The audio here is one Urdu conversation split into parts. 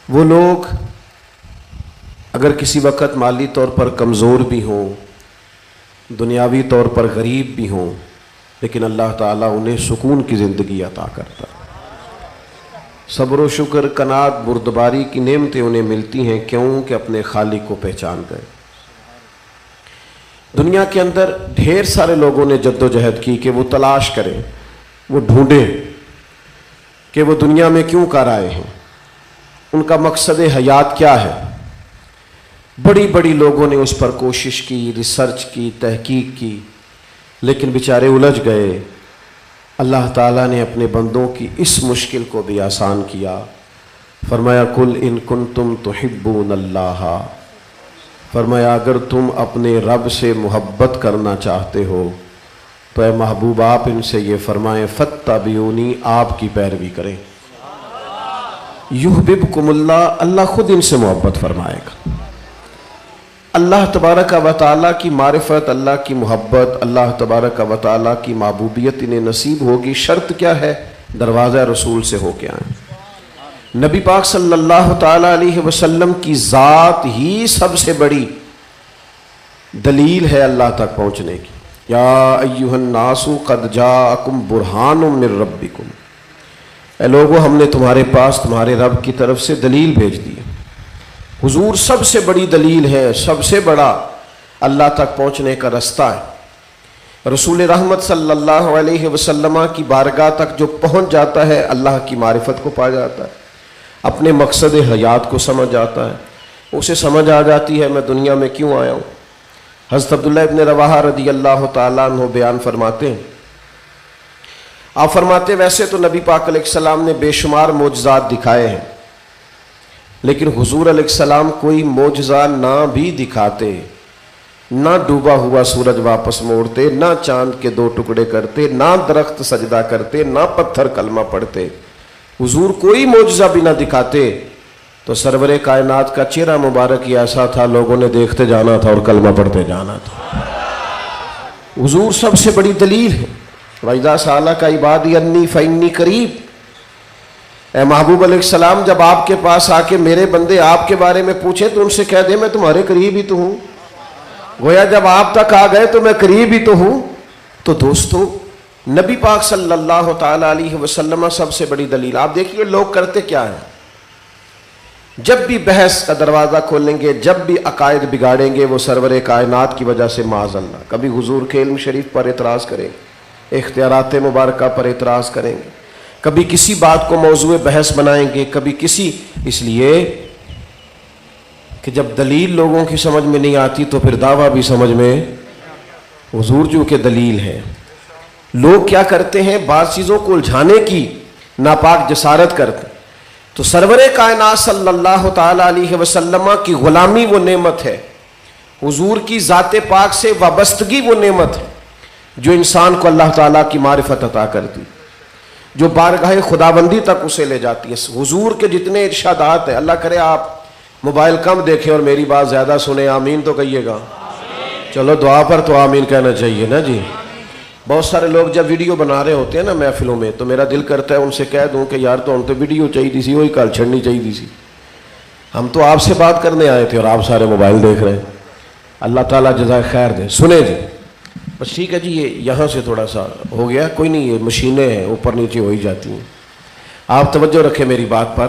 وہ لوگ اگر کسی وقت مالی طور پر کمزور بھی ہوں، دنیاوی طور پر غریب بھی ہوں، لیکن اللہ تعالیٰ انہیں سکون کی زندگی عطا کرتا ہے۔ صبر و شکر، قناعت، بردباری کی نعمتیں انہیں ملتی ہیں، کیوں کہ اپنے خالق کو پہچان گئے۔ دنیا کے اندر ڈھیر سارے لوگوں نے جد و جہد کی کہ وہ تلاش کریں، وہ ڈھونڈیں کہ وہ دنیا میں کیوں کر آئے ہیں، ان کا مقصد حیات کیا ہے۔ بڑی بڑی لوگوں نے اس پر کوشش کی، ریسرچ کی، تحقیق کی، لیکن بیچارے الجھ گئے۔ اللہ تعالیٰ نے اپنے بندوں کی اس مشکل کو بھی آسان کیا، فرمایا قل ان کنتم تحبون اللہ، فرمایا اگر تم اپنے رب سے محبت کرنا چاہتے ہو تو اے محبوب آپ ان سے یہ فرمائیں فاتبعونی، آپ کی پیروی کریں، یحببکم اللہ، اللہ خود ان سے محبت فرمائے گا۔ اللہ تبارک و تعالیٰ کی معرفت، اللہ کی محبت، اللہ تبارک و تعالیٰ کی محبوبیت انہیں نصیب ہوگی۔ شرط کیا ہے؟ دروازہ رسول سے ہو کے آئیں۔ نبی پاک صلی اللہ تعالیٰ علیہ وسلم کی ذات ہی سب سے بڑی دلیل ہے اللہ تک پہنچنے کی۔ یا ایھا الناس قد جاءکم برہان من ربکم، اے لوگو ہم نے تمہارے پاس تمہارے رب کی طرف سے دلیل بھیج دی ہے۔ حضور سب سے بڑی دلیل ہے، سب سے بڑا اللہ تک پہنچنے کا رستہ ہے۔ رسول رحمت صلی اللہ علیہ وسلم کی بارگاہ تک جو پہنچ جاتا ہے، اللہ کی معرفت کو پا جاتا ہے، اپنے مقصد حیات کو سمجھ جاتا ہے، اسے سمجھ آ جاتی ہے میں دنیا میں کیوں آیا ہوں۔ حضرت عبداللہ ابن رواحہ رضی اللہ تعالیٰ عنہ بیان فرماتے ہیں، آپ فرماتے ویسے تو نبی پاک علیہ السلام نے بے شمار معجزات دکھائے ہیں، لیکن حضور علیہ السلام کوئی معجزہ نہ بھی دکھاتے، نہ ڈوبا ہوا سورج واپس موڑتے، نہ چاند کے 2 ٹکڑے کرتے، نہ درخت سجدہ کرتے، نہ پتھر کلمہ پڑھتے، حضور کوئی معجزہ بھی نہ دکھاتے تو سرور کائنات کا چہرہ مبارک ہی ایسا تھا، لوگوں نے دیکھتے جانا تھا اور کلمہ پڑھتے جانا تھا۔ حضور سب سے بڑی دلیل ہے۔ وَإِذَا سَأَلَكَ عِبَادِي عَنِّي فَإِنِّي قَرِيبٌ، اے محبوب علیہ السلام جب آپ کے پاس آ کے میرے بندے آپ کے بارے میں پوچھیں تو ان سے کہہ دیں میں تمہارے قریب ہی تو ہوں، گویا جب آپ تک آ گئے تو میں قریب ہی تو ہوں۔ تو دوستو نبی پاک صلی اللہ تعالیٰ علیہ وسلم سب سے بڑی دلیل۔ آپ دیکھیے لوگ کرتے کیا ہیں، جب بھی بحث کا دروازہ کھولیں گے، جب بھی عقائد بگاڑیں گے، وہ سرور کائنات کی وجہ سے معاذ اللہ کبھی حضور کے علم شریف پر اعتراض کریں گے، اختیارات مبارکہ پر اعتراض کریں گے، کبھی کسی بات کو موضوع بحث بنائیں گے، کبھی کسی، اس لیے کہ جب دلیل لوگوں کی سمجھ میں نہیں آتی تو پھر دعویٰ بھی سمجھ میں، حضور جو کہ دلیل ہے۔ لوگ کیا کرتے ہیں، بعض چیزوں کو الجھانے کی ناپاک جسارت کرتے، تو سرور کائنات صلی اللہ تعالیٰ علیہ وسلم کی غلامی وہ نعمت ہے، حضور کی ذات پاک سے وابستگی وہ نعمت ہے جو انسان کو اللہ تعالیٰ کی معرفت عطا کرتی، جو بارگاہ خداوندی تک اسے لے جاتی ہے۔ حضور کے جتنے ارشادات ہیں، اللہ کرے آپ موبائل کم دیکھیں اور میری بات زیادہ سنیں، آمین تو کہیے گا۔ چلو دعا پر تو آمین کہنا چاہیے نا جی۔ بہت سارے لوگ جب ویڈیو بنا رہے ہوتے ہیں نا محفلوں میں، تو میرا دل کرتا ہے ان سے کہہ دوں کہ یار تو ہم تو ویڈیو چاہیے سی، وہی کل چھڑنی چاہیے سی، ہم تو آپ سے بات کرنے آئے تھے اور آپ سارے موبائل دیکھ رہے ہیں۔ اللہ تعالیٰ جزائے خیر دے۔ سنیں جی، بس ٹھیک ہے جی، یہ یہاں سے تھوڑا سا ہو گیا، کوئی نہیں، یہ مشینیں ہیں اوپر نیچے ہو ہی جاتی ہیں، آپ توجہ رکھیں میری بات پر۔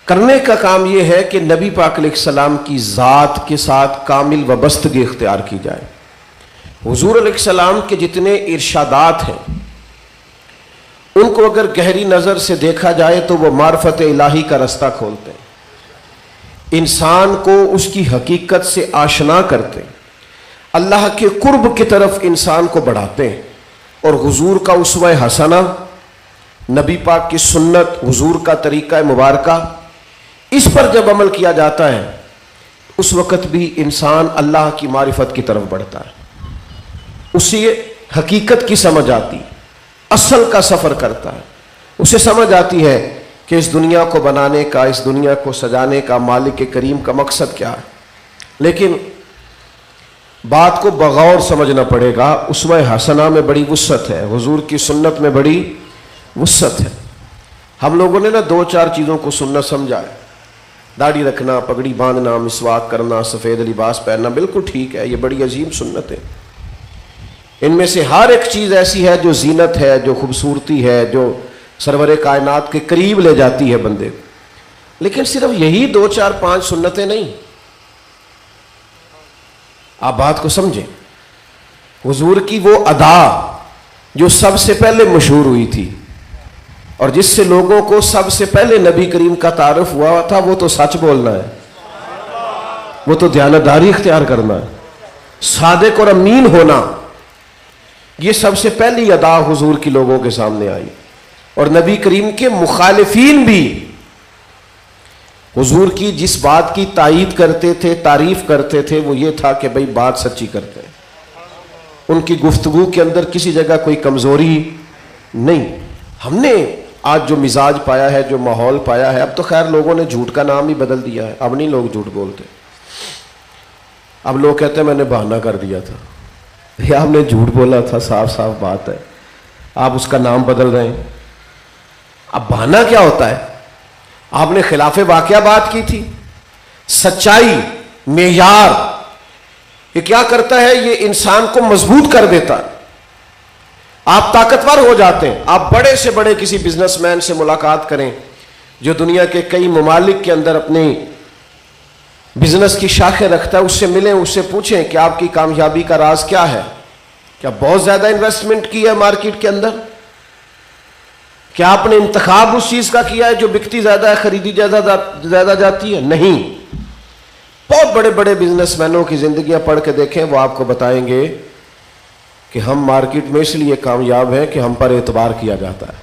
کرنے کا کام یہ ہے کہ نبی پاک علیہ السلام کی ذات کے ساتھ کامل وابستگی اختیار کی جائے۔ حضور علیہ السلام کے جتنے ارشادات ہیں ان کو اگر گہری نظر سے دیکھا جائے تو وہ معرفت الہی کا رستہ کھولتے ہیں، انسان کو اس کی حقیقت سے آشنا کرتے ہیں، اللہ کے قرب کی طرف انسان کو بڑھاتے ہیں، اور حضور کا اسوہ حسنہ، نبی پاک کی سنت، حضور کا طریقہ مبارکہ، اس پر جب عمل کیا جاتا ہے اس وقت بھی انسان اللہ کی معرفت کی طرف بڑھتا ہے، اسے حقیقت کی سمجھ آتی، اصل کا سفر کرتا ہے، اسے سمجھ آتی ہے کہ اس دنیا کو بنانے کا، اس دنیا کو سجانے کا مالک کریم کا مقصد کیا ہے۔ لیکن بات کو بغور سمجھنا پڑے گا، اسوہ حسنہ میں بڑی وسعت ہے، حضور کی سنت میں بڑی وسعت ہے۔ ہم لوگوں نے نا 2-4 چیزوں کو سنت سمجھا ہے. داڑھی رکھنا، پگڑی باندھنا، مسواک کرنا، سفید لباس پہننا، بالکل ٹھیک ہے، یہ بڑی عظیم سنت ہے. ان میں سے ہر ایک چیز ایسی ہے جو زینت ہے، جو خوبصورتی ہے، جو سرور کائنات کے قریب لے جاتی ہے بندے کو. لیکن صرف یہی 2-4-5 سنتیں نہیں. آپ بات کو سمجھیں. حضور کی وہ ادا جو سب سے پہلے مشہور ہوئی تھی اور جس سے لوگوں کو سب سے پہلے نبی کریم کا تعارف ہوا تھا، وہ تو سچ بولنا ہے، وہ تو دیانتداری اختیار کرنا ہے، صادق اور امین ہونا. یہ سب سے پہلی ادا حضور کی لوگوں کے سامنے آئی. اور نبی کریم کے مخالفین بھی حضور کی جس بات کی تائید کرتے تھے، تعریف کرتے تھے، وہ یہ تھا کہ بھئی بات سچی کرتے ہیں. ان کی گفتگو کے اندر کسی جگہ کوئی کمزوری نہیں. ہم نے آج جو مزاج پایا ہے، جو ماحول پایا ہے، اب تو خیر لوگوں نے جھوٹ کا نام ہی بدل دیا ہے. اب نہیں لوگ جھوٹ بولتے. اب لوگ کہتے ہیں میں نے بہانہ کر دیا تھا. یہ آپ نے جھوٹ بولا تھا، صاف صاف بات ہے. آپ اس کا نام بدل رہے ہیں. اب بہانہ کیا ہوتا ہے؟ آپ نے خلاف واقعہ بات کی تھی. سچائی، معیار، یہ کیا کرتا ہے؟ یہ انسان کو مضبوط کر دیتا ہے. آپ طاقتور ہو جاتے ہیں. آپ بڑے سے بڑے کسی بزنس مین سے ملاقات کریں جو دنیا کے کئی ممالک کے اندر اپنی بزنس کی شاخیں رکھتا ہے، اس سے ملیں، اس سے پوچھیں کہ آپ کی کامیابی کا راز کیا ہے. کیا بہت زیادہ انویسٹمنٹ کی ہے مارکیٹ کے اندر؟ کیا آپ نے انتخاب اس چیز کا کیا ہے جو بکتی زیادہ ہے، خریدی زیادہ جاتی ہے؟ نہیں. بہت بڑے بڑے بزنس مینوں کی زندگیاں پڑھ کے دیکھیں، وہ آپ کو بتائیں گے کہ ہم مارکیٹ میں اس لیے کامیاب ہیں کہ ہم پر اعتبار کیا جاتا ہے،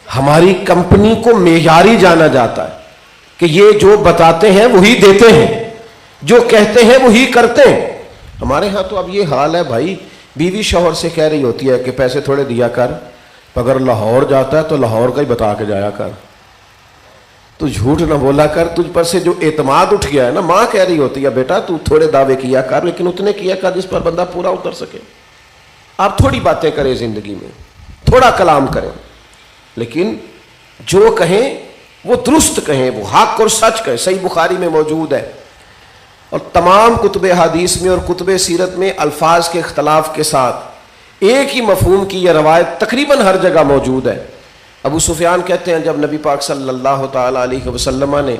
ہماری کمپنی کو معیاری جانا جاتا ہے کہ یہ جو بتاتے ہیں وہی دیتے ہیں، جو کہتے ہیں وہی کرتے ہیں. ہمارے ہاں تو اب یہ حال ہے بھائی، بیوی شوہر سے کہہ رہی ہوتی ہے کہ پیسے تھوڑے دیا کر، اگر لاہور جاتا ہے تو لاہور کا ہی بتا کے جایا کر، تو جھوٹ نہ بولا کر، تجھ پر سے جو اعتماد اٹھ گیا ہے نا. ماں کہہ رہی ہوتی ہے بیٹا تو تھوڑے دعوے کیا کر، لیکن اتنے کیا کر جس پر بندہ پورا اتر سکے. آپ تھوڑی باتیں کریں زندگی میں، تھوڑا کلام کریں، لیکن جو کہیں وہ درست کہیں، وہ حق اور سچ کہیں. صحیح بخاری میں موجود ہے، اور تمام کتب حدیث میں اور کتب سیرت میں الفاظ کے اختلاف کے ساتھ ایک ہی مفہوم کی یہ روایت تقریباً ہر جگہ موجود ہے. ابو سفیان کہتے ہیں جب نبی پاک صلی اللہ تعالی علیہ وسلم نے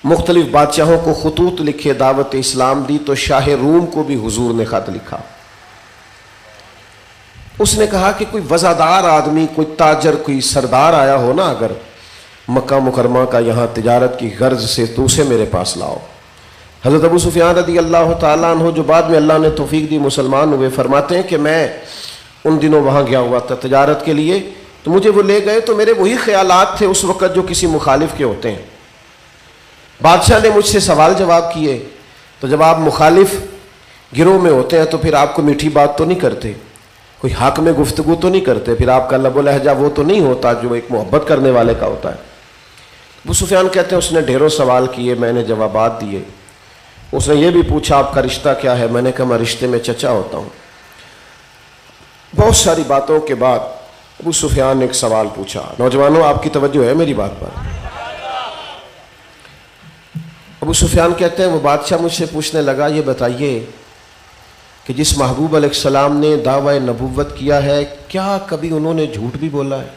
مختلف بادشاہوں کو خطوط لکھے، دعوت اسلام دی، تو شاہ روم کو بھی حضور نے خط لکھا. اس نے کہا کہ کوئی وزادار آدمی، کوئی تاجر، کوئی سردار آیا ہو نا اگر مکہ مکرمہ کا یہاں تجارت کی غرض سے، تو اسے میرے پاس لاؤ. حضرت ابو سفیان رضی اللہ تعالیٰ عنہ جو بعد میں اللہ نے توفیق دی مسلمان ہوئے، فرماتے ہیں کہ میں ان دنوں وہاں گیا ہوا تھا تجارت کے لیے، تو مجھے وہ لے گئے تو میرے وہی خیالات تھے اس وقت جو کسی مخالف کے ہوتے ہیں. بادشاہ نے مجھ سے سوال جواب کیے، تو جب آپ مخالف گروہ میں ہوتے ہیں تو پھر آپ کو میٹھی بات تو نہیں کرتے، کوئی حق میں گفتگو تو نہیں کرتے، پھر آپ کا لب و لہجہ وہ تو نہیں ہوتا جو ایک محبت کرنے والے کا ہوتا ہے. ابو سفیان کہتے ہیں اس نے ڈھیروں سوال کیے، میں نے جوابات دیے. اس نے یہ بھی پوچھا آپ کا رشتہ کیا ہے؟ میں نے کہا میں رشتے میں چچا ہوتا ہوں. بہت ساری باتوں کے بعد ابو سفیان نے ایک سوال پوچھا. نوجوانوں آپ کی توجہ ہے میری بات پر. ابو سفیان کہتے ہیں وہ بادشاہ مجھ سے پوچھنے لگا یہ بتائیے کہ جس محبوب علیہ السلام نے دعوی نبوت کیا ہے، کیا کبھی انہوں نے جھوٹ بھی بولا ہے؟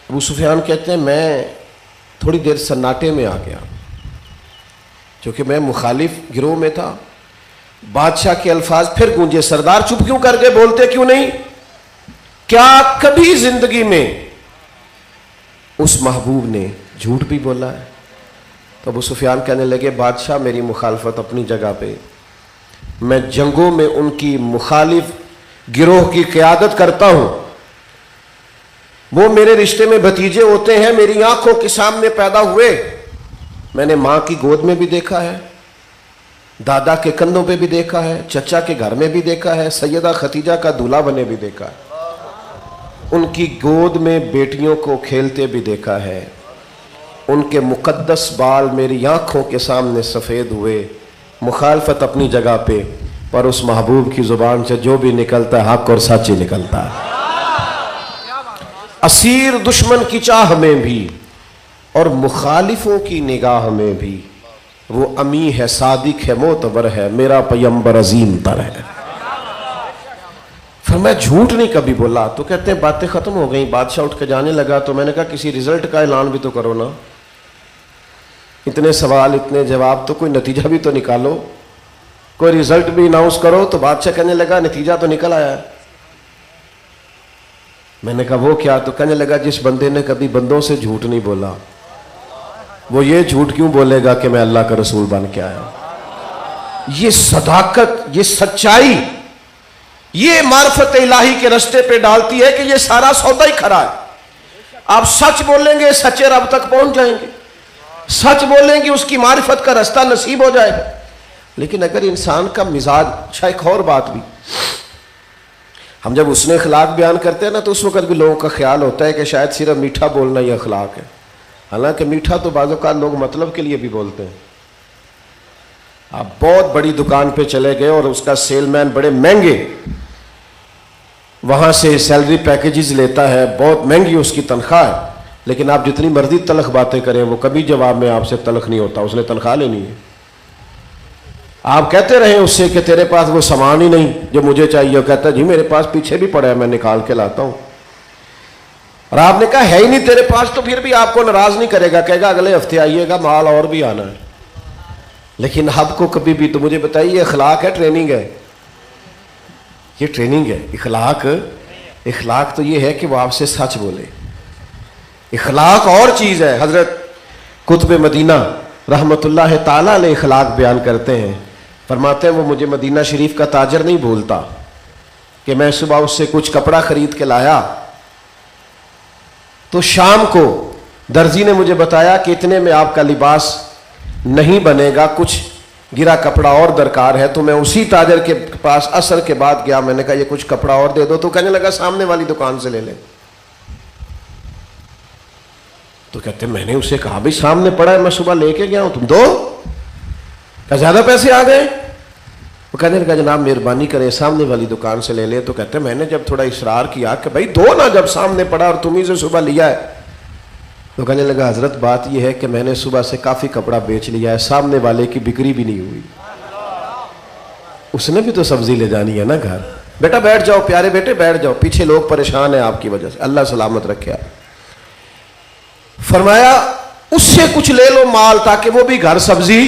ابو سفیان کہتے ہیں میں تھوڑی دیر سناٹے میں آ گیا، کیونکہ میں مخالف گروہ میں تھا. بادشاہ کے الفاظ پھر گونجے، سردار چپ کیوں کر کے بولتے کیوں نہیں؟ کیا کبھی زندگی میں اس محبوب نے جھوٹ بھی بولا ہے؟ تو ابو سفیان کہنے لگے بادشاہ میری مخالفت اپنی جگہ پہ، میں جنگوں میں ان کی مخالف گروہ کی قیادت کرتا ہوں، وہ میرے رشتے میں بھتیجے ہوتے ہیں، میری آنکھوں کے سامنے پیدا ہوئے، میں نے ماں کی گود میں بھی دیکھا ہے، دادا کے کندھوں پہ بھی دیکھا ہے، چچا کے گھر میں بھی دیکھا ہے، سیدہ ختیجہ کا دولہا بنے بھی دیکھا ہے، ان کی گود میں بیٹیوں کو کھیلتے بھی دیکھا ہے، ان کے مقدس بال میری آنکھوں کے سامنے سفید ہوئے. مخالفت اپنی جگہ پہ، پر اس محبوب کی زبان سے جو بھی نکلتا ہے حق اور سچ ہی نکلتا ہے. اسیر دشمن کی چاہ میں بھی اور مخالفوں کی نگاہ میں بھی وہ امی ہے، صادق ہے، معتبر ہے، میرا پیمبر عظیم تر ہے. پھر میں جھوٹ نہیں کبھی بولا. تو کہتے ہیں باتیں ختم ہو گئیں، بادشاہ اٹھ کے جانے لگا. تو میں نے کہا کسی رزلٹ کا اعلان بھی تو کرو نا، اتنے سوال اتنے جواب، تو کوئی نتیجہ بھی تو نکالو، کوئی رزلٹ بھی اناؤنس کرو. تو بادشاہ کہنے لگا نتیجہ تو نکل آیا ہے. میں نے کہا وہ کیا؟ تو کہنے لگا جس بندے نے کبھی بندوں سے جھوٹ نہیں بولا وہ یہ جھوٹ کیوں بولے گا کہ میں اللہ کا رسول بن کے آیا. یہ صداقت، یہ سچائی، یہ معرفت الہی کے رستے پہ ڈالتی ہے کہ یہ سارا سودا ہی کھرا ہے. آپ سچ بولیں گے سچے رب تک پہنچ جائیں گے، سچ بولیں گے اس کی معرفت کا رستہ نصیب ہو جائے گا. لیکن اگر انسان کا مزاج، اچھا ایک اور بات بھی، ہم جب اس نے اخلاق بیان کرتے ہیں نا تو اس وقت بھی لوگوں کا خیال ہوتا ہے کہ شاید صرف میٹھا بولنا یہ اخلاق ہے. حالانکہ میٹھا تو بعض اوقات لوگ مطلب کے لیے بھی بولتے ہیں. آپ بہت بڑی دکان پہ چلے گئے اور اس کا سیل مین بڑے مہنگے وہاں سے سیلری پیکیجز لیتا ہے، بہت مہنگی اس کی تنخواہ ہے، لیکن آپ جتنی مرضی تلخ باتیں کریں وہ کبھی جواب میں آپ سے تلخ نہیں ہوتا، اس نے تنخواہ لینی ہے. آپ کہتے رہیں اس سے کہ تیرے پاس وہ سامان ہی نہیں جو مجھے چاہیے، وہ کہتا ہے جی میرے پاس پیچھے بھی پڑا ہے میں نکال کے لاتا ہوں. اور آپ نے کہا ہے ہی نہیں تیرے پاس، تو پھر بھی آپ کو ناراض نہیں کرے گا، کہے گا اگلے ہفتے آئیے گا، مال اور بھی آنا ہے. لیکن آپ کو کبھی بھی، تو مجھے بتائیے یہ اخلاق ہے ٹریننگ ہے؟ یہ ٹریننگ ہے. اخلاق تو یہ ہے کہ وہ آپ سے سچ بولے. اخلاق اور چیز ہے. حضرت قطب مدینہ رحمت اللہ تعالیٰ علیہ اخلاق بیان کرتے ہیں، فرماتے ہیں وہ مجھے مدینہ شریف کا تاجر نہیں بھولتا کہ میں صبح اس سے کچھ کپڑا خرید کے لایا تو شام کو درزی نے مجھے بتایا کہ اتنے میں آپ کا لباس نہیں بنے گا، کچھ گرا کپڑا اور درکار ہے. تو میں اسی تاجر کے پاس عصر کے بعد گیا، میں نے کہا یہ کچھ کپڑا اور دے دو. تو کہنے لگا سامنے والی دکان سے لے لیں. تو کہتے میں نے اسے کہا بھائی سامنے پڑا ہے، میں صبح لے کے گیا ہوں، تم دو. کیا زیادہ پیسے آ گئے؟ وہ کہنے لگا جناب مہربانی کریں سامنے والی دکان سے لے لیں. تو کہتے میں نے جب تھوڑا اصرار کیا کہ بھائی دو نا، جب سامنے پڑا اور تم ہی سے صبح لیا ہے. تو کہنے لگا حضرت بات یہ ہے کہ میں نے صبح سے کافی کپڑا بیچ لیا ہے، سامنے والے کی بکری بھی نہیں ہوئی. اس نے بھی تو سبزی لے جانی ہے نا گھر. بیٹا بیٹھ جاؤ، پیارے بیٹے بیٹھ جاؤ، پیچھے لوگ پریشان ہیں آپ کی وجہ سے، اللہ سلامت رکھے. فرمایا اس سے کچھ لے لو مال تاکہ وہ بھی گھر سبزی.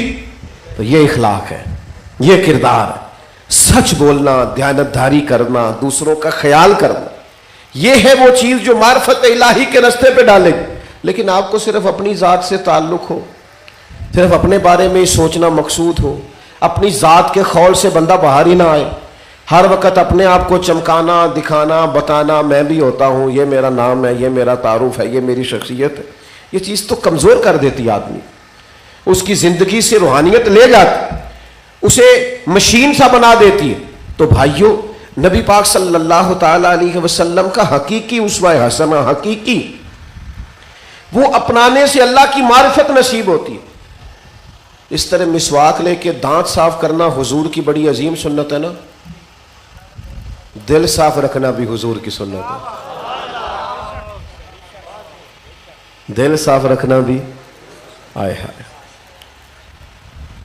تو یہ اخلاق ہے، یہ کردار ہے. سچ بولنا، دیانتداری کرنا، دوسروں کا خیال کرنا، یہ ہے وہ چیز جو معرفت الہی کے رستے پہ ڈالے گی. لیکن آپ کو صرف اپنی ذات سے تعلق ہو، صرف اپنے بارے میں سوچنا مقصود ہو، اپنی ذات کے خول سے بندہ باہر ہی نہ آئے، ہر وقت اپنے آپ کو چمکانا، دکھانا، بتانا میں بھی ہوتا ہوں، یہ میرا نام ہے، یہ میرا تعارف ہے، یہ میری شخصیت ہے. یہ چیز تو کمزور کر دیتی آدمی، اس کی زندگی سے روحانیت لے جاتی، اسے مشین سا بنا دیتی ہے. تو بھائیوں، نبی پاک صلی اللہ تعالی علیہ وسلم کا حقیقی اسوہ حسنہ، حقیقی وہ اپنانے سے اللہ کی معرفت نصیب ہوتی ہے. اس طرح مسواک لے کے دانت صاف کرنا حضور کی بڑی عظیم سنت ہے نا. دل صاف رکھنا بھی حضور کی سنت ہے. دل صاف رکھنا بھی، آئے ہائے،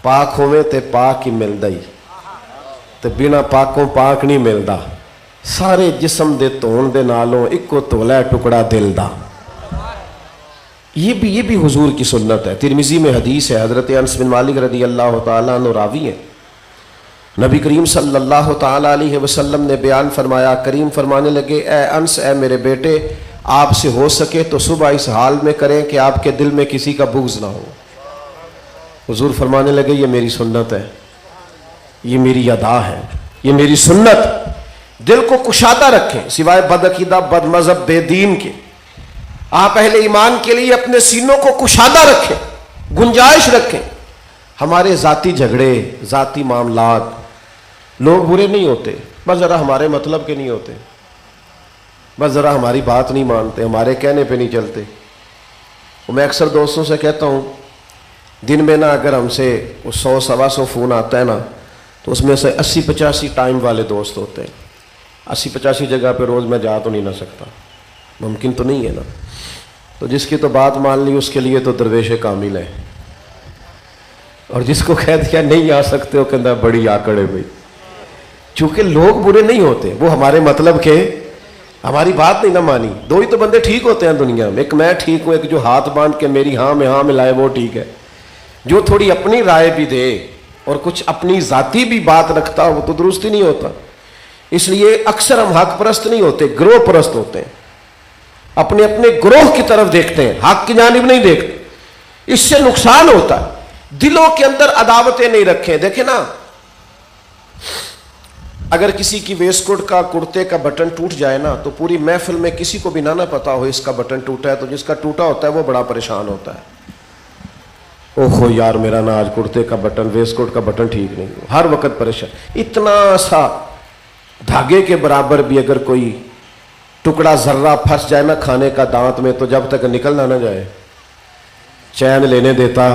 پاک ہوئے تے پاک ہی ملدا ہی، تے بنا پاکوں پاک نہیں ملدا. سارے جسم دے دھون دے نالوں اکو تولا ٹکڑا دل دا. یہ بھی حضور کی سنت ہے. ترمذی میں حدیث ہے، حضرت انس بن مالک رضی اللہ تعالیٰ عنہ راوی ہیں. نبی کریم صلی اللہ تعالیٰ علیہ وسلم نے بیان فرمایا، کریم فرمانے لگے اے انس، اے میرے بیٹے، آپ سے ہو سکے تو صبح اس حال میں کریں کہ آپ کے دل میں کسی کا بغض نہ ہو. حضور فرمانے لگے یہ میری سنت ہے، یہ میری ادا ہے، یہ میری سنت. دل کو کشادہ رکھیں سوائے بدعقیدہ، بد مذہب، بے دین کے. آپ اہل ایمان کے لیے اپنے سینوں کو کشادہ رکھیں، گنجائش رکھیں. ہمارے ذاتی جھگڑے، ذاتی معاملات، لوگ برے نہیں ہوتے، بس ذرا ہمارے مطلب کے نہیں ہوتے، بس ذرا ہماری بات نہیں مانتے، ہمارے کہنے پہ نہیں چلتے. میں اکثر دوستوں سے کہتا ہوں دن میں نا اگر ہم سے 100 سوا 100 فون آتا ہے نا تو اس میں سے 80-85 ٹائم والے دوست ہوتے ہیں. 80-85 جگہ پہ روز میں جا تو نہیں نہ سکتا, ممکن تو نہیں ہے نا. تو جس کی تو بات مان لی اس کے لیے تو درویش کامل ہے, اور جس کو کہہ دیا نہیں آ سکتے وہ کہتا بڑی آکڑ ہے بھائی. چونکہ لوگ برے نہیں ہوتے, وہ ہمارے مطلب کے ہماری بات نہیں نہ مانی. دو ہی تو بندے ٹھیک ہوتے ہیں دنیا میں, ایک میں ٹھیک ہوں, ایک جو ہاتھ باندھ کے میری ہاں میں ہاں ملائے وہ ٹھیک ہے. جو تھوڑی اپنی رائے بھی دے اور کچھ اپنی ذاتی بھی بات رکھتا وہ تو درست ہی نہیں ہوتا. اس لیے اکثر ہم حق پرست نہیں ہوتے, گروہ پرست ہوتے ہیں. اپنے اپنے گروہ کی طرف دیکھتے ہیں, حق کی جانب نہیں دیکھتے. اس سے نقصان ہوتا ہے. دلوں کے اندر عداوتیں نہیں رکھیں. دیکھیں نا, اگر کسی کی ویسٹ کوٹ کا کرتے کا بٹن ٹوٹ جائے نا تو پوری محفل میں کسی کو بھی نہ پتا ہو اس کا بٹن ٹوٹا ہے, تو جس کا ٹوٹا ہوتا ہے وہ بڑا پریشان ہوتا ہے. اوہو یار میرا نا آج کرتے کا بٹن, ویسٹ کوٹ کا بٹن ٹھیک نہیں. ہر وقت پریشان. اتنا سا دھاگے کے برابر بھی اگر کوئی ٹکڑا ذرہ پھنس جائے نا کھانے کا دانت میں, تو جب تک نکل نہ جائے چین لینے دیتا.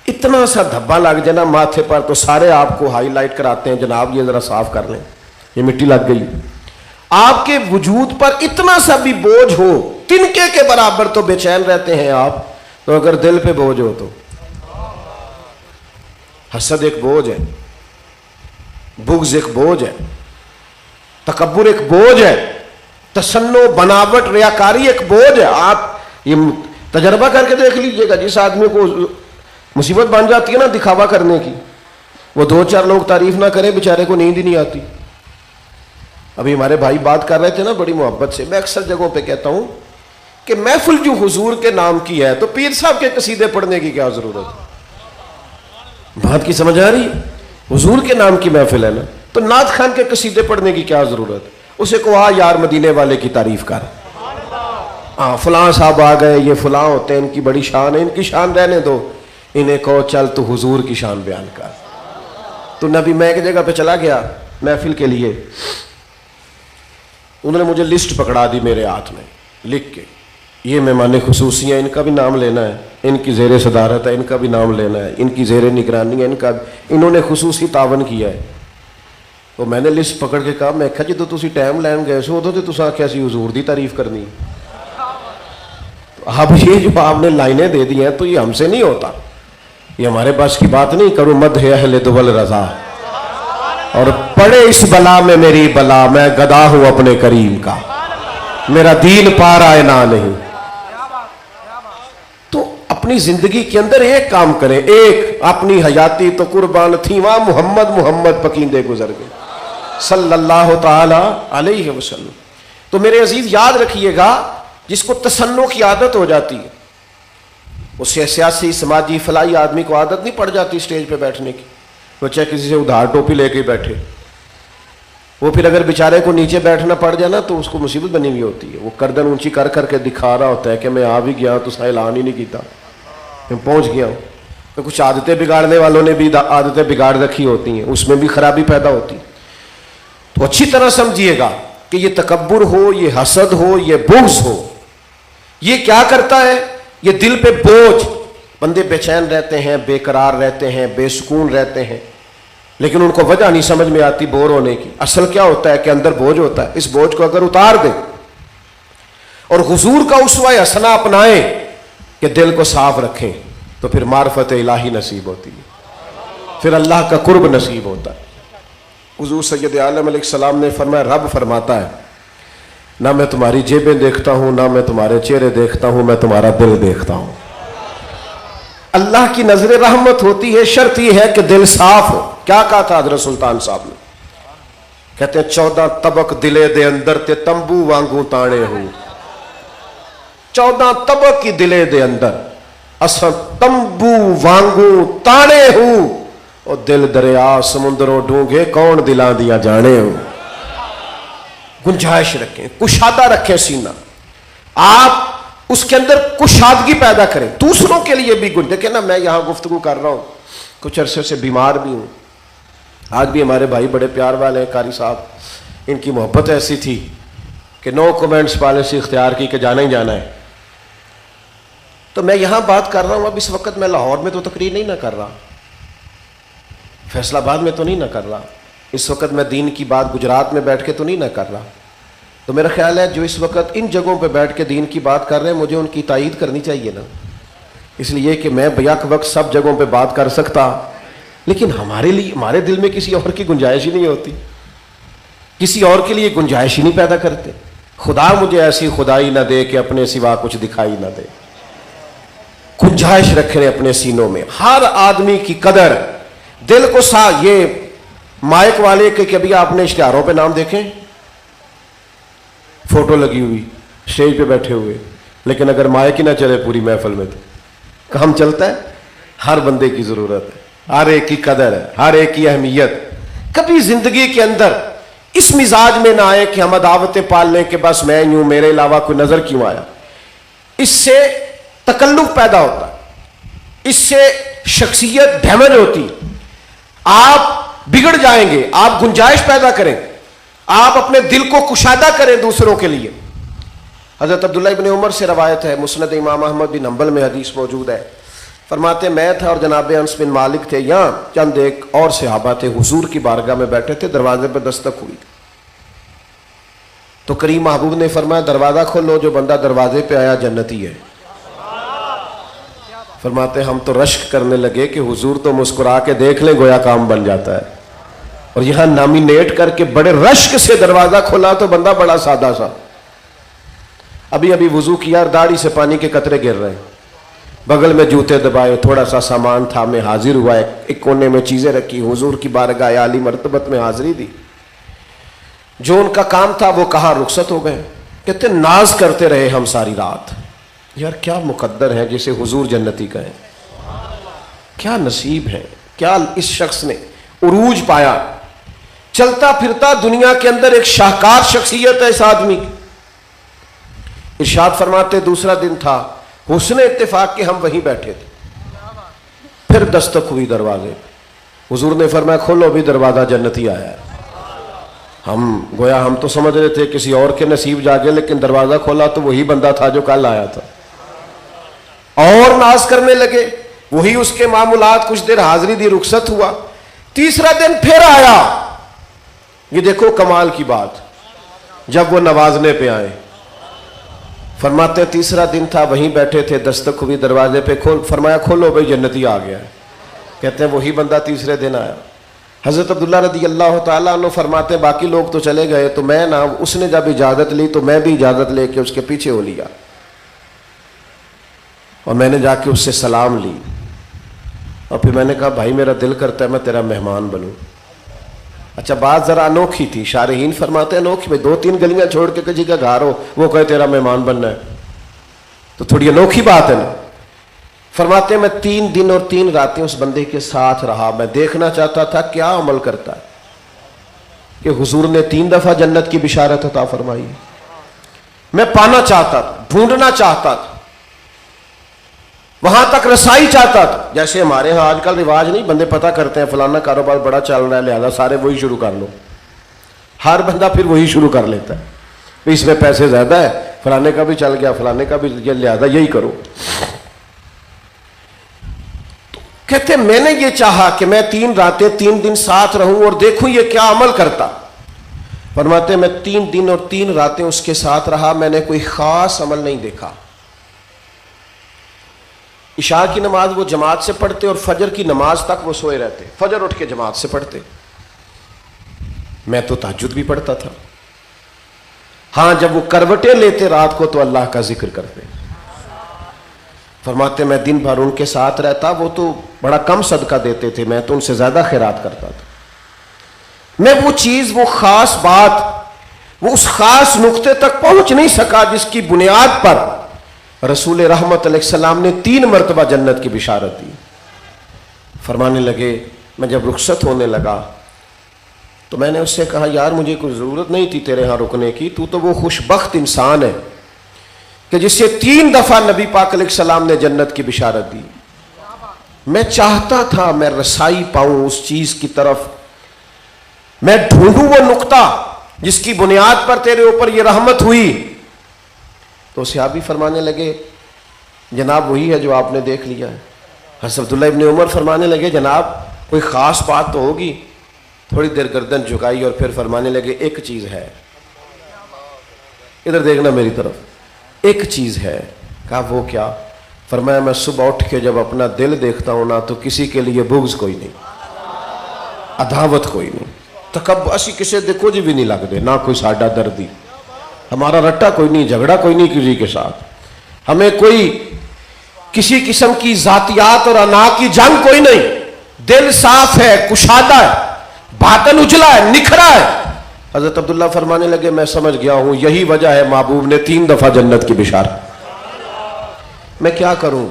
اتنا سا دھبا لگ جائے نا ماتھے پر تو سارے آپ کو ہائی لائٹ کراتے ہیں, جناب یہ ذرا صاف کر لیں, یہ مٹی لگ گئی. آپ کے وجود پر اتنا سا بھی بوجھ ہو, تنکے کے برابر تو بے چین رہتے ہیں آپ. تو اگر دل پہ بوجھ ہو تو حسد ایک بوجھ ہے, بغض ایک بوجھ ہے, تکبر ایک بوجھ ہے, تسنو بناوٹ ریاکاری ایک بوجھ ہے. آپ یہ تجربہ کر کے دیکھ لیجئے گا, جس آدمی کو مصیبت بن جاتی ہے نا دکھاوا کرنے کی, وہ 2-4 لوگ تعریف نہ کریں بیچارے کو نیند ہی نہیں آتی. ابھی ہمارے بھائی بات کر رہے تھے نا بڑی محبت سے. میں اکثر جگہوں پہ کہتا ہوں کہ محفل جو حضور کے نام کی ہے تو پیر صاحب کے قصیدے پڑھنے کی کیا ضرورت ہے؟ بات کی سمجھ آ رہی ہے؟ حضور کے نام کی محفل ہے نا, تو نعت خان کے قصیدے پڑھنے کی کیا ضرورت ہے؟ اسے کو آ یار مدینے والے کی تعریف کر, ہاں فلاں صاحب آ گئے, یہ فلاں ہوتے ہیں, ان کی بڑی شان ہے, ان کی شان رہنے دو, انہیں کہو چل تو حضور کی شان بیان کر. تو نبی میں ایک جگہ پہ چلا گیا محفل کے لیے, انہوں نے مجھے لسٹ پکڑا دی میرے ہاتھ میں لکھ کے, یہ مہمان خصوصی ہیں, ان کا بھی نام لینا ہے, ان کی زیر صدارت ہے, ان کا بھی نام لینا ہے, ان کی زیر نگرانی ہے, انہوں نے خصوصی تعاون کیا ہے. تو میں نے لسٹ پکڑ کے کہا, میں کہا جی تو تسی ٹائم لین گئے سو ادو تو تسا آخیا سی حضور دی تعریف کرنی. اب یہ جو آپ نے لائنیں دے دی ہیں تو یہ ہم سے نہیں ہوتا, یہ ہمارے پاس کی بات نہیں. کرو مدح اہل دول رضا, اور پڑے اس بلا میں میری بلا, میں گدا ہوں اپنے کریم کا, میرا دین پار آئے نہ نہیں. تو اپنی زندگی کے اندر ایک کام کریں, ایک اپنی حیاتی تو قربان تھی وہاں محمد پکیندے گزر گئے صلی اللہ تعالی علیہ وسلم. تو میرے عزیز یاد رکھیے گا, جس کو تسنو کی عادت ہو جاتی ہے, اس سیاسی سماجی فلاحی آدمی کو عادت نہیں پڑ جاتی اسٹیج پہ بیٹھنے کی, وہ چاہے کسی سے ادھار ٹوپی لے کے بیٹھے, وہ پھر اگر بیچارے کو نیچے بیٹھنا پڑ جائے نا تو اس کو مصیبت بنی ہوئی ہوتی ہے. وہ گردن اونچی کر کر کے دکھا رہا ہوتا ہے کہ میں آ بھی گیا تو اعلان ہی نہیں کیتا, میں پہنچ گیا ہوں. تو کچھ عادتیں بگاڑنے والوں نے بھی عادتیں بگاڑ رکھی ہوتی ہیں, اس میں بھی خرابی پیدا ہوتی ہے. تو اچھی طرح سمجھیے گا کہ یہ تکبر ہو, یہ حسد ہو, یہ بغض ہو, یہ کیا کرتا ہے؟ یہ دل پہ بوجھ, بندے بے چین رہتے ہیں, بے قرار رہتے ہیں, بے سکون رہتے ہیں, لیکن ان کو وجہ نہیں سمجھ میں آتی بور ہونے کی. اصل کیا ہوتا ہے کہ اندر بوجھ ہوتا ہے. اس بوجھ کو اگر اتار دیں اور حضور کا اسوہ حسنہ اپنائیں کہ دل کو صاف رکھیں, تو پھر معرفت الہی نصیب ہوتی ہے, پھر اللہ کا قرب نصیب ہوتا ہے. حضور سید عالم علیہ السلام نے فرمایا, رب فرماتا ہے نہ میں تمہاری جیبیں دیکھتا ہوں, نہ میں تمہارے چہرے دیکھتا ہوں, میں تمہارا دل دیکھتا ہوں. اللہ کی نظر رحمت ہوتی ہے, شرط یہ ہے کہ دل صاف ہو. کیا کہا تھا حضرت سلطان صاحب نے؟ کہتے ہیں 14 طبق دلے دے اندر تے تمبو وانگوں تانے ہوں. 14 طبق کی دلے دے اندر اساں تمبو وانگوں تانے ہوں, اور دل دریا سمندروں ڈونگے کون دلاں دیا جانے ہوں. گنجائش رکھیں, کشادہ رکھیں سینہ, آپ اس کے اندر کشادگی پیدا کریں دوسروں کے لیے بھی. دیکھیں نا, میں یہاں گفتگو کر رہا ہوں, کچھ عرصے سے بیمار بھی ہوں. آج بھی ہمارے بھائی بڑے پیار والے ہیں قاری صاحب, ان کی محبت ایسی تھی کہ نو کومنٹس پالیسی اختیار کی کہ جانا ہی جانا ہے. تو میں یہاں بات کر رہا ہوں, اب اس وقت میں لاہور میں تو تقریر نہیں نہ کر رہا, فیصل آباد میں تو نہیں نہ کر رہا، اس وقت میں دین کی بات گجرات میں بیٹھ کے تو نہیں نہ کر رہا. تو میرا خیال ہے جو اس وقت ان جگہوں پہ بیٹھ کے دین کی بات کر رہے ہیں مجھے ان کی تائید کرنی چاہیے نا. اس لیے کہ میں بیک وقت سب جگہوں پہ بات کر سکتا، لیکن ہمارے لیے ہمارے دل میں کسی اور کی گنجائش ہی نہیں ہوتی، کسی اور کے لیے گنجائش ہی نہیں پیدا کرتے. خدا مجھے ایسی خدائی نہ دے کہ اپنے سوا کچھ دکھائی نہ دے. گنجائش رکھنے اپنے سینوں میں. ہر آدمی کی قدر دل کو یہ مائک والے کے کبھی آپ نے اشتہاروں پہ نام دیکھیں، فوٹو لگی ہوئی اسٹیج پہ بیٹھے ہوئے، لیکن اگر مائک ہی نہ چلے پوری محفل میں تو کام چلتا ہے. ہر بندے کی ضرورت ہے، ہر ایک کی قدر ہے، ہر ایک کی اہمیت. کبھی زندگی کے اندر اس مزاج میں نہ آئے کہ ہم عداوتیں پال لیں کہ بس میں یوں، میرے علاوہ کوئی نظر کیوں آیا. اس سے تکلف پیدا ہوتا ہے، اس سے شخصیت ڈیمیج ہوتی. آپ بگڑ جائیں گے. آپ گنجائش پیدا کریں، آپ اپنے دل کو کشادہ کریں دوسروں کے لیے. حضرت عبداللہ ابن عمر سے روایت ہے، مسند امام احمد بن حنبل میں حدیث موجود ہے. فرماتے میں تھا اور جناب انس بن مالک تھے، یہاں چند ایک اور صحابہ تھے، حضور کی بارگاہ میں بیٹھے تھے. دروازے پہ دستک ہوئی تو کریم محبوب نے فرمایا دروازہ کھولو، جو بندہ دروازے پہ آیا جنتی ہے. فرماتے ہم تو رشک کرنے لگے کہ حضور تو مسکرا کے دیکھ لیں گویا کام بن جاتا ہے، اور یہاں نامینیٹ کر کے بڑے رشک سے دروازہ کھولا تو بندہ بڑا سادہ سا، ابھی ابھی وضو کیا اور داڑھی سے پانی کے قطرے گر رہے ہیں، بغل میں جوتے دبائے، تھوڑا سا سامان تھا، میں حاضر ہوا، ایک کونے میں چیزیں رکھی، حضور کی بارگاہ عالی مرتبت میں حاضری دی. جو ان کا کام تھا وہ کہا رخصت ہو گئے. کہتے ناز کرتے رہے ہم ساری رات، یار کیا مقدر ہے جسے حضور جنتی کہیں، کیا نصیب ہے، کیا اس شخص نے عروج پایا. چلتا پھرتا دنیا کے اندر ایک شاہکار شخصیت ہے اس آدمی کی. ارشاد فرماتے دوسرا دن تھا، حسن اتفاق کے ہم وہیں بیٹھے تھے، پھر دستک ہوئی دروازے پہ. حضور نے فرمایا کھولو بھی دروازہ جنتی آیا ہے. ہم گویا ہم تو سمجھ رہے تھے کسی اور کے نصیب جاگے، لیکن دروازہ کھولا تو وہی بندہ تھا جو کل آیا تھا. اور ناز کرنے لگے، وہی اس کے معمولات، کچھ دیر حاضری دی، رخصت ہوا. تیسرا دن پھر آیا. یہ دیکھو کمال کی بات، جب وہ نوازنے پہ آئے. فرماتے تیسرا دن تھا، وہیں بیٹھے تھے، دستک ہوئی دروازے پہ، فرمایا کھولو بھائی جنتی آ گیا ہے. کہتے ہیں وہی بندہ تیسرے دن آیا. حضرت عبداللہ رضی اللہ تعالیٰ عنہ فرماتے باقی لوگ تو چلے گئے، تو میں نا، اس نے جب اجازت لی تو میں بھی اجازت لے کے اس کے پیچھے ہو لیا، اور میں نے جا کے اس سے سلام لی، اور پھر میں نے کہا بھائی میرا دل کرتا ہے میں تیرا مہمان بنوں. اچھا بات ذرا انوکھی تھی. شارحین فرماتے ہیں انوکھی میں 2-3 گلیاں چھوڑ کے کسی کا گھر ہو وہ کہے تیرا مہمان بننا ہے تو تھوڑی انوکھی بات ہے نا. فرماتے ہیں میں 3 دن اور 3 راتیں اس بندے کے ساتھ رہا. میں دیکھنا چاہتا تھا کیا عمل کرتا ہے کہ حضور نے 3 دفعہ جنت کی بشارت عطا فرمائی. میں پانا چاہتا تھا، ڈھونڈنا چاہتا تھا، وہاں تک رسائی چاہتا تھا. جیسے ہمارے ہاں آج کل رواج نہیں، بندے پتہ کرتے ہیں فلانا کاروبار بڑا چل رہا ہے لہذا سارے وہی شروع کر لو. ہر بندہ پھر وہی شروع کر لیتا ہے، اس میں پیسے زیادہ ہے، فلانے کا بھی چل گیا، فلانے کا بھی، لہذا یہی کرو. کہتے میں نے یہ چاہا کہ میں 3 راتیں 3 دن ساتھ رہوں اور دیکھوں یہ کیا عمل کرتا. فرماتے میں 3 دن اور 3 راتیں اس کے ساتھ رہا، میں نے کوئی خاص عمل نہیں دیکھا. عشاء کی نماز وہ جماعت سے پڑھتے اور فجر کی نماز تک وہ سوئے رہتے، فجر اٹھ کے جماعت سے پڑھتے. میں تو تہجد بھی پڑھتا تھا. ہاں جب وہ کروٹیں لیتے رات کو تو اللہ کا ذکر کرتے. فرماتے میں دن بھر ان کے ساتھ رہتا، وہ تو بڑا کم صدقہ دیتے تھے، میں تو ان سے زیادہ خیرات کرتا تھا. میں وہ چیز، وہ خاص بات، وہ اس خاص نقطے تک پہنچ نہیں سکا جس کی بنیاد پر رسول رحمت علیہ السلام نے 3 مرتبہ جنت کی بشارت دی. فرمانے لگے میں جب رخصت ہونے لگا تو میں نے اس سے کہا یار مجھے کوئی ضرورت نہیں تھی تیرے ہاں رکنے کی، تو وہ خوش بخت انسان ہے کہ جس سے 3 دفعہ نبی پاک علیہ السلام نے جنت کی بشارت دی. میں چاہتا تھا میں رسائی پاؤں اس چیز کی طرف، میں ڈھونڈوں وہ نقطہ جس کی بنیاد پر تیرے اوپر یہ رحمت ہوئی. تو صحابی فرمانے لگے جناب وہی ہے جو آپ نے دیکھ لیا ہے. حضرت عبداللہ ابن عمر فرمانے لگے جناب کوئی خاص بات تو ہوگی. تھوڑی دیر گردن جھکائی اور پھر فرمانے لگے ایک چیز ہے. ادھر دیکھنا میری طرف. ایک چیز ہے. کہا وہ کیا؟ فرمایا میں صبح اٹھ کے جب اپنا دل دیکھتا ہوں نا تو کسی کے لیے بغض کوئی نہیں, عداوت کوئی نہیں, تکبر اسی کسی دے کچھ بھی نہیں لگتے, نہ کوئی ساڈا دردی, ہمارا رٹا کوئی نہیں, جھگڑا کوئی نہیں کسی کے ساتھ, ہمیں کوئی کسی قسم کی ذاتیات اور انا کی جنگ کوئی نہیں. دل صاف ہے, کشادہ ہے, باطن اجلا ہے, نکھرا ہے. حضرت عبداللہ فرمانے لگے میں سمجھ گیا ہوں یہی وجہ ہے محبوب نے 3 دفعہ جنت کی بشارت. میں کیا کروں؟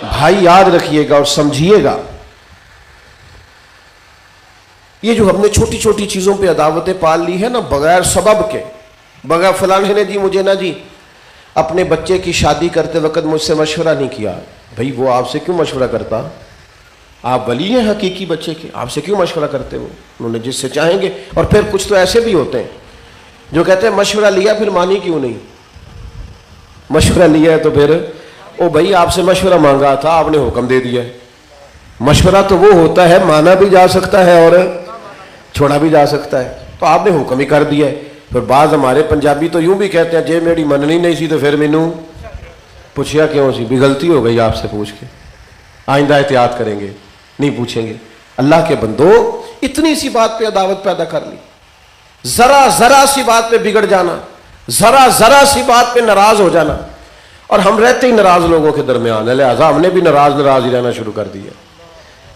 بھائی یاد رکھیے گا اور سمجھیے گا, یہ جو ہم نے چھوٹی چھوٹی چیزوں پہ عداوتیں پال لی ہے نا بغیر سبب کے, بغیر فلانے نے جی مجھے نہ جی اپنے بچے کی شادی کرتے وقت مجھ سے مشورہ نہیں کیا. بھائی وہ آپ سے کیوں مشورہ کرتا؟ آپ ولی ہیں حقیقی بچے کے, آپ سے کیوں مشورہ کرتے ہو؟ انہوں نے جس سے چاہیں گے. اور پھر کچھ تو ایسے بھی ہوتے ہیں جو کہتے ہیں مشورہ لیا پھر مانی کیوں نہیں؟ مشورہ لیا ہے تو پھر او بھائی آپ سے مشورہ مانگا تھا, آپ نے حکم دے دیا. مشورہ تو وہ ہوتا ہے مانا بھی جا سکتا ہے اور چھوڑا بھی جا سکتا ہے, تو آپ نے حکم ہی کر دیا ہے. پھر بعض ہمارے پنجابی تو یوں بھی کہتے ہیں جے میری مننی نہیں سی تو پھر مینوں پوچھیا کیوں سی؟ بھی غلطی ہو گئی آپ سے پوچھ کے, آئندہ احتیاط کریں گے, نہیں پوچھیں گے. اللہ کے بندو اتنی سی بات پہ عداوت پیدا کر لی, ذرا سی بات پہ بگڑ جانا, ذرا سی بات پہ ناراض ہو جانا, اور ہم رہتے ہی ناراض لوگوں کے درمیان ہے, لہٰذا ہم نے بھی ناراض ہی رہنا شروع کر دیا.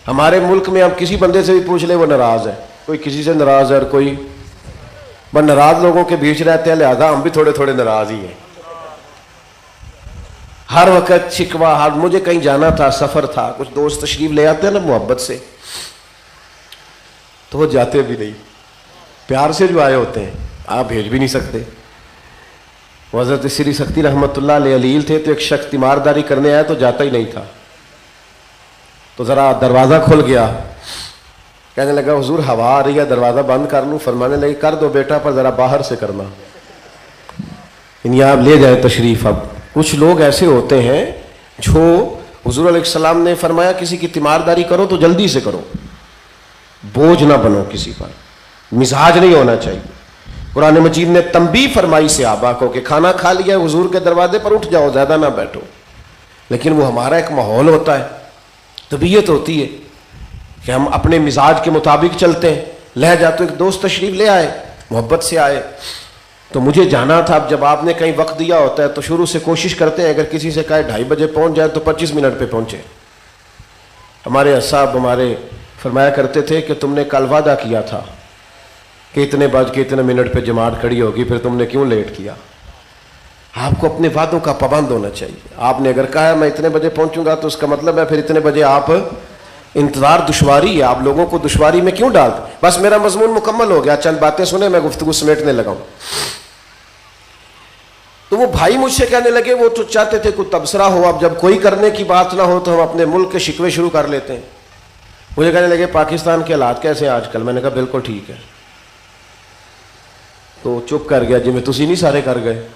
ہمارے ملک میں آپ کسی بندے سے بھی پوچھ لیں وہ ناراض ہے, کوئی کسی سے ناراض ہے اور کوئی بس ناراض لوگوں کے بیچ رہتے ہیں, لہذا ہم بھی تھوڑے ناراض ہی ہیں. ہر وقت شکوہ, مجھے کہیں جانا تھا, سفر تھا, کچھ دوست تشریف لے آتے ہیں نا محبت سے تو وہ جاتے بھی نہیں, پیار سے جو آئے ہوتے ہیں آپ بھیج بھی نہیں سکتے. حضرت سری سختی رحمت اللہ علیہ علیل تھے, تو ایک شخص تیمارداری کرنے آیا تو جاتا ہی نہیں تھا, تو ذرا دروازہ کھل گیا, کہنے لگا حضور ہوا آ رہی ہے دروازہ بند کر لوں؟ فرمانے لگے کر دو بیٹا پر ذرا باہر سے کرنا, یعنی آپ لے جائیں تشریف. اب کچھ لوگ ایسے ہوتے ہیں جو حضور علیہ السلام نے فرمایا کسی کی تیمارداری کرو تو جلدی سے کرو, بوجھ نہ بنو کسی پر, مزاج نہیں ہونا چاہیے. قرآن مجید نے تنبیہ فرمائی صحابہ کو کہ کھانا کھا لیا حضور کے دروازے پر اٹھ جاؤ, زیادہ نہ بیٹھو. لیکن وہ ہمارا ایک ماحول ہوتا ہے, طبیعت ہوتی ہے کہ ہم اپنے مزاج کے مطابق چلتے ہیں. لہجہ تو ایک دوست تشریف لے آئے, محبت سے آئے, تو مجھے جانا تھا. اب جب آپ نے کہیں وقت دیا ہوتا ہے تو شروع سے کوشش کرتے ہیں اگر کسی سے کہے 2:30 بجے پہنچ جائے تو 25 منٹ پہ پہنچے. ہمارے صاحب ہمارے فرمایا کرتے تھے کہ تم نے کل وعدہ کیا تھا کہ اتنے بج کے اتنے منٹ پہ جماعت کھڑی ہوگی, پھر تم نے کیوں لیٹ کیا؟ آپ کو اپنے وعدوں کا پابند ہونا چاہیے. آپ نے اگر کہا ہے میں اتنے بجے پہنچوں گا تو اس کا مطلب ہے پھر اتنے بجے آپ, انتظار دشواری ہے, آپ لوگوں کو دشواری میں کیوں ڈالتے؟ بس میرا مضمون مکمل ہو گیا, چند باتیں سنیں, میں گفتگو سمیٹنے لگا ہوں. تو وہ بھائی مجھ سے کہنے لگے وہ تو چاہتے تھے کوئی تبصرہ ہو, اب جب کوئی کرنے کی بات نہ ہو تو ہم اپنے ملک کے شکوے شروع کر لیتے ہیں. مجھے کہنے لگے پاکستان کے حالات کیسے ہیں آج کل؟ میں نے کہا بالکل ٹھیک ہے. تو چپ کر گیا, جی میں تسی نہیں سارے کر گئے.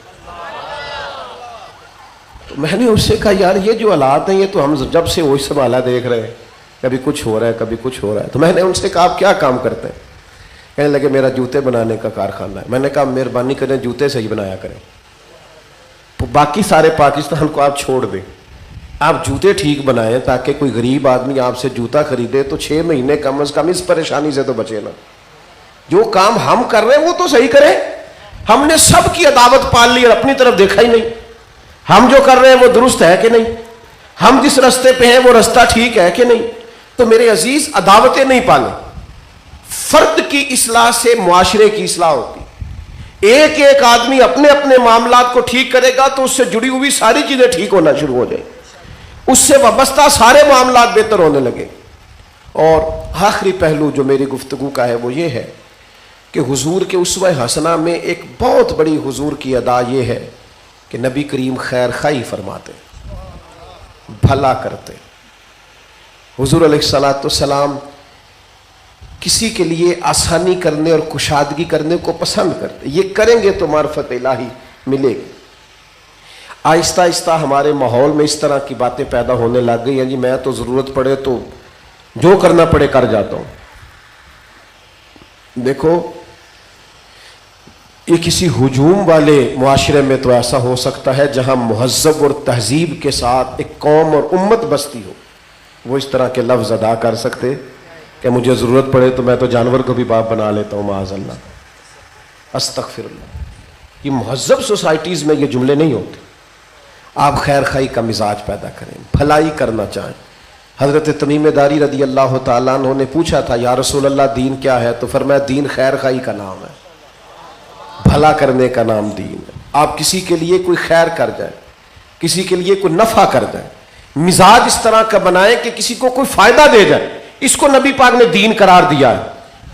تو میں نے اس سے کہا یار یہ جو حالات ہیں یہ تو ہم جب سے وہی سب حالات دیکھ رہے ہیں, کبھی کچھ ہو رہا ہے کبھی کچھ ہو رہا ہے. تو میں نے ان سے کہا آپ کیا کام کرتے ہیں؟ کہنے لگے میرا جوتے بنانے کا کارخانہ ہے. میں نے کہا مہربانی کریں جوتے صحیح بنایا کریں, باقی سارے پاکستان کو آپ چھوڑ دیں, آپ جوتے ٹھیک بنائیں تاکہ کوئی غریب آدمی آپ سے جوتا خریدے تو 6 مہینے کم از کم اس پریشانی سے تو بچے نا. جو کام ہم کر رہے ہیں وہ تو صحیح کریں. ہم نے سب کی عداوت پال لی اور اپنی طرف دیکھا ہی نہیں. ہم جو کر رہے ہیں وہ درست ہے کہ نہیں؟ ہم جس رستے پہ ہیں وہ رستہ ٹھیک ہے کہ نہیں؟ تو میرے عزیز عداوتیں نہیں پالیں. فرد کی اصلاح سے معاشرے کی اصلاح ہوتی. ایک آدمی اپنے اپنے معاملات کو ٹھیک کرے گا تو اس سے جڑی ہوئی ساری چیزیں ٹھیک ہونا شروع ہو جائیں, اس سے وابستہ سارے معاملات بہتر ہونے لگے. اور آخری پہلو جو میری گفتگو کا ہے وہ یہ ہے کہ حضور کے اسوہ حسنہ میں ایک بہت بڑی حضور کی ادا یہ ہے کہ نبی کریم خیر خواہی فرماتے, بھلا کرتے. حضور علیہ الصلوۃ والسلام کسی کے لیے آسانی کرنے اور کشادگی کرنے کو پسند کرتے. یہ کریں گے تو معرفت الہی ملے گی. آہستہ آہستہ ہمارے ماحول میں اس طرح کی باتیں پیدا ہونے لگ گئی ہیں جی میں تو ضرورت پڑے تو جو کرنا پڑے کر جاتا ہوں. دیکھو یہ کسی ہجوم والے معاشرے میں تو ایسا ہو سکتا ہے جہاں مہذب اور تہذیب کے ساتھ ایک قوم اور امت بستی ہو، وہ اس طرح کے لفظ ادا کر سکتے کہ مجھے ضرورت پڑے تو میں تو جانور کو بھی باپ بنا لیتا ہوں، معاذ اللہ، استغفر اللہ. یہ مہذب سوسائٹیز میں یہ جملے نہیں ہوتے. آپ خیر خائی کا مزاج پیدا کریں، بھلائی کرنا چاہیں. حضرت تمیم داری رضی اللہ تعالیٰ عنہ نے پوچھا تھا یا رسول اللہ دین کیا ہے؟ تو فرمایا دین خیر خائی کا نام ہے، بھلا کرنے کا نام دین ہے. آپ کسی کے لیے کوئی خیر کر جائیں، کسی کے لیے کوئی نفع کر جائیں، مزاج اس طرح کا بنائیں کہ کسی کو کوئی فائدہ دے جائے، اس کو نبی پاک نے دین قرار دیا ہے.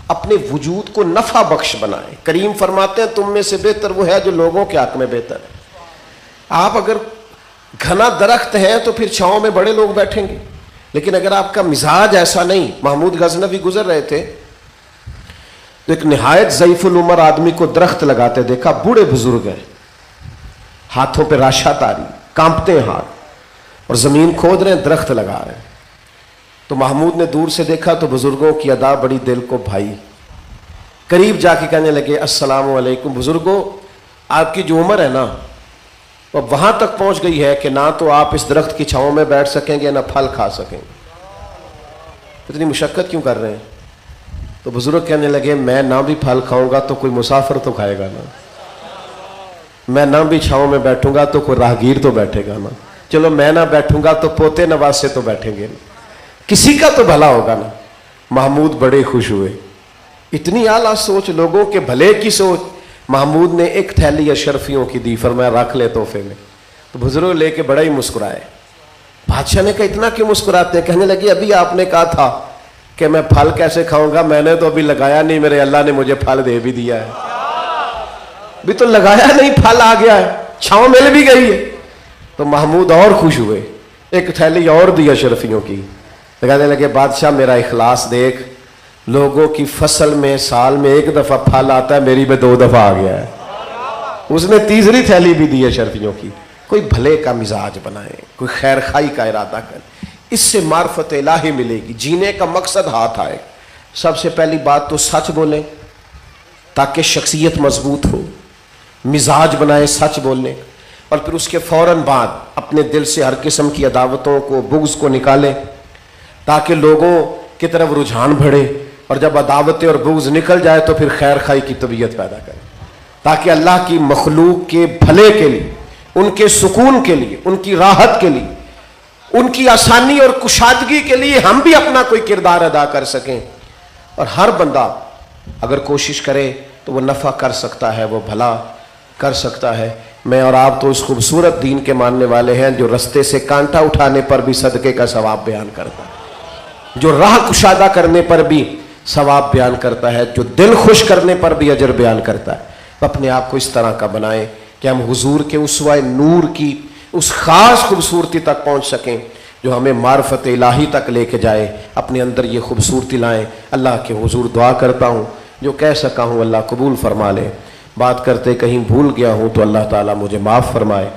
اپنے وجود کو نفع بخش بنائیں. کریم فرماتے ہیں تم میں سے بہتر وہ ہے جو لوگوں کے حق میں بہتر ہے. آپ اگر گھنا درخت ہیں تو پھر چھاؤں میں بڑے لوگ بیٹھیں گے، لیکن اگر آپ کا مزاج ایسا نہیں. محمود غزنوی گزر رہے تھے تو ایک نہایت ضعیف العمر آدمی کو درخت لگاتے دیکھا، بوڑھے بزرگ ہیں، ہاتھوں پہ راشا تاری، کانپتے ہیں ہاتھ، اور زمین کھود رہے ہیں، درخت لگا رہے ہیں. تو محمود نے دور سے دیکھا تو بزرگوں کی ادا بڑی دل کو بھائی. قریب جا کے کہنے لگے السلام علیکم بزرگوں، آپ کی جو عمر ہے نا وہ وہاں تک پہنچ گئی ہے کہ نہ تو آپ اس درخت کی چھاؤں میں بیٹھ سکیں گے نہ پھل کھا سکیں گے، اتنی مشقت کیوں کر رہے ہیں؟ تو بزرگ کہنے لگے میں نہ بھی پھل کھاؤں گا تو کوئی مسافر تو کھائے گا نا، میں نہ بھی چھاؤں میں بیٹھوں گا تو کوئی راہگیر تو بیٹھے گا نا، چلو میں نہ بیٹھوں گا تو پوتے نواسے تو بیٹھیں گے نا، کسی کا تو بھلا ہوگا نا. محمود بڑے خوش ہوئے، اتنی اعلیٰ سوچ، لوگوں کے بھلے کی سوچ. محمود نے ایک تھیلی اشرفیوں کی دی، فرمایا رکھ لے تحفے میں. تو بزرگ لے کے بڑا ہی مسکرائے. بادشاہ نے کہا اتنا کیوں مسکراتے ہیں؟ کہنے لگے ابھی آپ نے کہا تھا کہ میں پھل کیسے کھاؤں گا، میں نے تو ابھی لگایا نہیں، میرے اللہ نے مجھے پھل دے بھی دیا ہے. ابھی تو لگایا نہیں، پھل آ گیا ہے، چھاؤں مل بھی گئی ہے. تو محمود اور خوش ہوئے، ایک تھیلی اور دی اشرفیوں کی. کہنے لگے بادشاہ میرا اخلاص دیکھ، لوگوں کی فصل میں سال میں ایک دفعہ پھل آتا ہے، میری میں 2 دفعہ آ گیا ہے. اس نے تیسری تھیلی بھی دی اشرفیوں کی. کوئی بھلے کا مزاج بنائے، کوئی خیر خائی کا ارادہ کرے، اس سے معرفت الہی ملے گی، جینے کا مقصد ہاتھ آئے. سب سے پہلی بات تو سچ بولیں تاکہ شخصیت مضبوط ہو، مزاج بنائے سچ بولنے، اور پھر اس کے فوراً بعد اپنے دل سے ہر قسم کی عداوتوں کو، بغض کو نکالیں تاکہ لوگوں کی طرف رجحان بڑھے، اور جب عداوتیں اور بغض نکل جائے تو پھر خیر خائی کی طبیعت پیدا کریں، تاکہ اللہ کی مخلوق کے بھلے کے لیے، ان کے سکون کے لیے، ان کی راحت کے لیے، ان کی آسانی اور کشادگی کے لیے ہم بھی اپنا کوئی کردار ادا کر سکیں. اور ہر بندہ اگر کوشش کرے تو وہ نفع کر سکتا ہے، وہ بھلا کر سکتا ہے. میں اور آپ تو اس خوبصورت دین کے ماننے والے ہیں جو رستے سے کانٹا اٹھانے پر بھی صدقے کا ثواب بیان کرتا ہے، جو راہ کشادہ کرنے پر بھی ثواب بیان کرتا ہے، جو دل خوش کرنے پر بھی اجر بیان کرتا ہے. اپنے آپ کو اس طرح کا بنائیں کہ ہم حضور کے اسوہ نور کی اس خاص خوبصورتی تک پہنچ سکیں جو ہمیں معرفت الہی تک لے کے جائے. اپنے اندر یہ خوبصورتی لائیں. اللہ کے حضور دعا کرتا ہوں جو کہہ سکا ہوں اللہ قبول فرما لے. بات کرتے کہیں بھول گیا ہوں تو اللہ تعالیٰ مجھے معاف فرمائے.